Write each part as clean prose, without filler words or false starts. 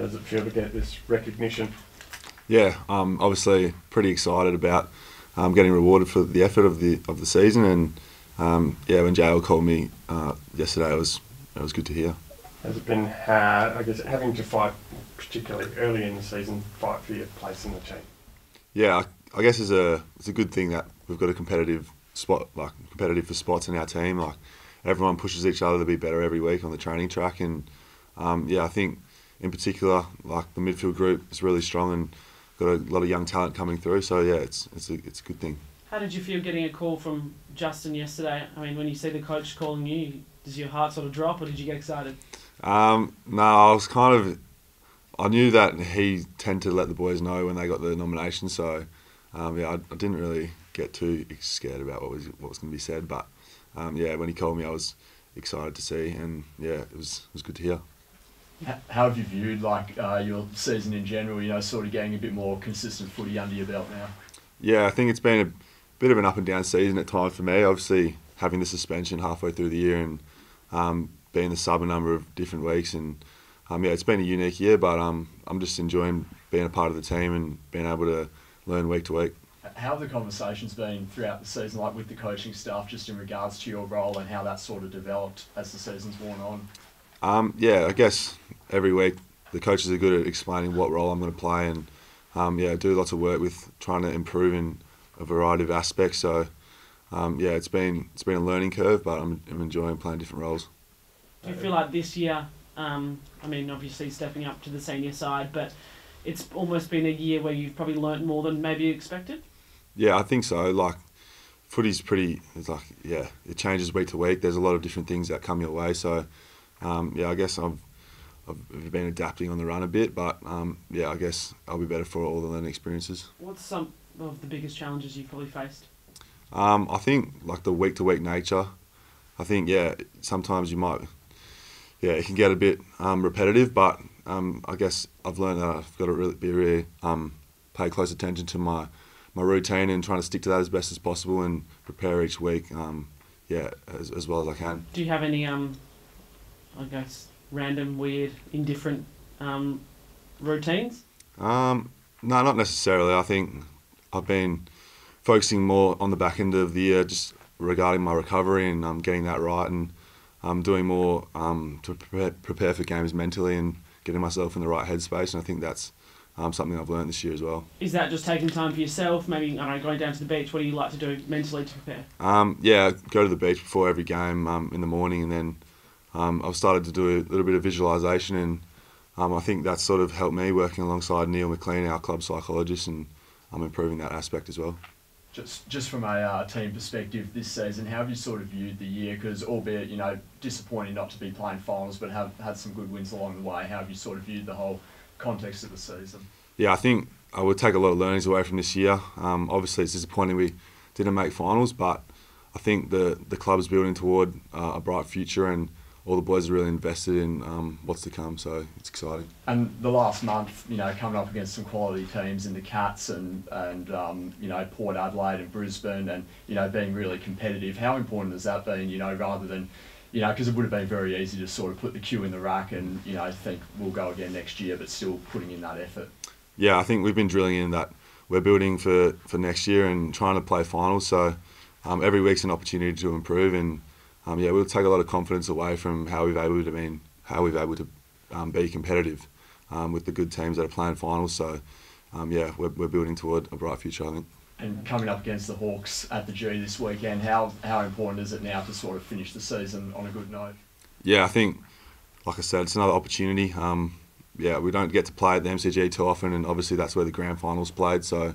does it feel to get this recognition? Yeah, obviously pretty excited about getting rewarded for the effort of the season, and yeah, when JL called me yesterday, it was good to hear. Has it been hard, I guess, having to fight, particularly early in the season, fight for your place in the team? Yeah, I guess it's a good thing that we've got a competitive spot, like competitive for spots in our team. Like everyone pushes each other to be better every week on the training track, and yeah, I think in particular, like the midfield group is really strong and got a lot of young talent coming through. So yeah, it's a good thing. How did you feel getting a call from Justin yesterday? I mean, when you see the coach calling you, does your heart sort of drop, or did you get excited? No, I knew that he tended to let the boys know when they got the nomination. So yeah, I didn't really get too scared about what was going to be said. But yeah, when he called me, I was excited to see, and yeah, it was good to hear. How have you viewed your season in general? You know, sort of getting a bit more consistent footy under your belt now. Yeah, I think it's been a bit of an up and down season at times for me. Obviously, having the suspension halfway through the year and being the sub a number of different weeks, and yeah, it's been a unique year. But I'm just enjoying being a part of the team and being able to learn week to week. How have the conversations been throughout the season, like with the coaching staff, just in regards to your role and how that sort of developed as the season's worn on? Yeah, I guess every week the coaches are good at explaining what role I'm going to play, and yeah, I do lots of work with trying to improve in a variety of aspects. So yeah, it's been a learning curve, but I'm enjoying playing different roles. Do you feel like this year, I mean, obviously stepping up to the senior side, but it's almost been a year where you've probably learnt more than maybe you expected? Yeah, I think so. Like, footy's it's like, yeah, it changes week to week. There's a lot of different things that come your way. So, yeah, I guess I've been adapting on the run a bit, but yeah, I guess I'll be better for all the learning experiences. What's some of the biggest challenges you've probably faced? I think like the week to week nature. I think yeah, sometimes you might, yeah, it can get a bit repetitive, but I guess I've learned that I've got to really pay close attention to my routine and trying to stick to that as best as possible and prepare each week, yeah, as well as I can. Do you have any, I guess, random, weird, indifferent routines? No, not necessarily. I think I've been focusing more on the back end of the year just regarding my recovery and getting that right, and doing more to prepare for games mentally and getting myself in the right headspace, and I think that's something I've learned this year as well. Is that just taking time for yourself, maybe, I don't know, going down to the beach? What do you like to do mentally to prepare? Yeah, go to the beach before every game in the morning, and then I've started to do a little bit of visualisation, and I think that's sort of helped me working alongside Neil McLean, our club psychologist, and I'm improving that aspect as well. Just from a team perspective this season, how have you sort of viewed the year? Because albeit, you know, disappointing not to be playing finals, but have had some good wins along the way, how have you sort of viewed the whole context of the season? Yeah, I think I would take a lot of learnings away from this year. Obviously, it's disappointing we didn't make finals, but I think the club's building toward a bright future, and all the boys are really invested in what's to come, so it's exciting. And the last month, you know, coming up against some quality teams in the Cats and you know, Port Adelaide and Brisbane, and, you know, being really competitive, how important has that been, you know, rather than, you know, because it would have been very easy to sort of put the cue in the rack and, you know, think we'll go again next year, but still putting in that effort? Yeah, I think we've been drilling in that we're building for next year and trying to play finals, so every week's an opportunity to improve, and yeah, we'll take a lot of confidence away from how we've able to be competitive with the good teams that are playing finals. So yeah, we're building toward a bright future, I think. And coming up against the Hawks at the G this weekend, how important is it now to sort of finish the season on a good note? Yeah, I think, like I said, it's another opportunity. Yeah, we don't get to play at the MCG too often, and obviously that's where the grand finals played. So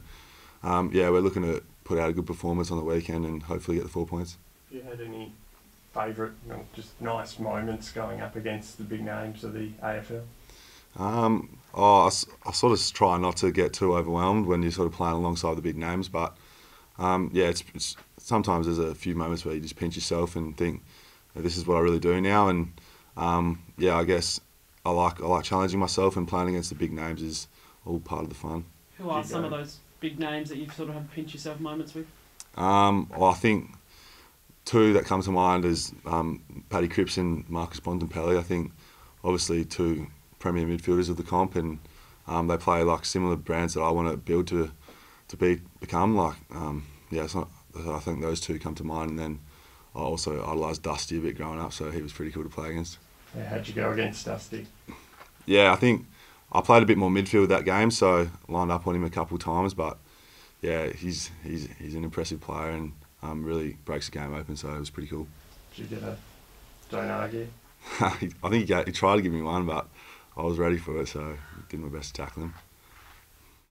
yeah, we're looking to put out a good performance on the weekend and hopefully get the 4 points. Have you had any favourite, just nice moments going up against the big names of the AFL? I sort of try not to get too overwhelmed when you're sort of playing alongside the big names, but yeah, it's sometimes there's a few moments where you just pinch yourself and think, this is what I really do now, and yeah, I guess I like challenging myself, and playing against the big names is all part of the fun. Who are some of those big names that you've sort of had pinch yourself moments with? Well, I think two that come to mind is Paddy Cripps and Marcus Bontempelli. I think obviously two premier midfielders of the comp, and they play like similar brands that I want to build to become. Like, it's not. I think those two come to mind, and then I also idolised Dusty a bit growing up, so he was pretty cool to play against. Yeah, how'd you go against Dusty? Yeah, I think I played a bit more midfield that game, so lined up on him a couple of times. But yeah, he's an impressive player and really breaks the game open. So it was pretty cool. Did you get a don't argue? I think he tried to give me one, but I was ready for it, so I did my best to tackle him.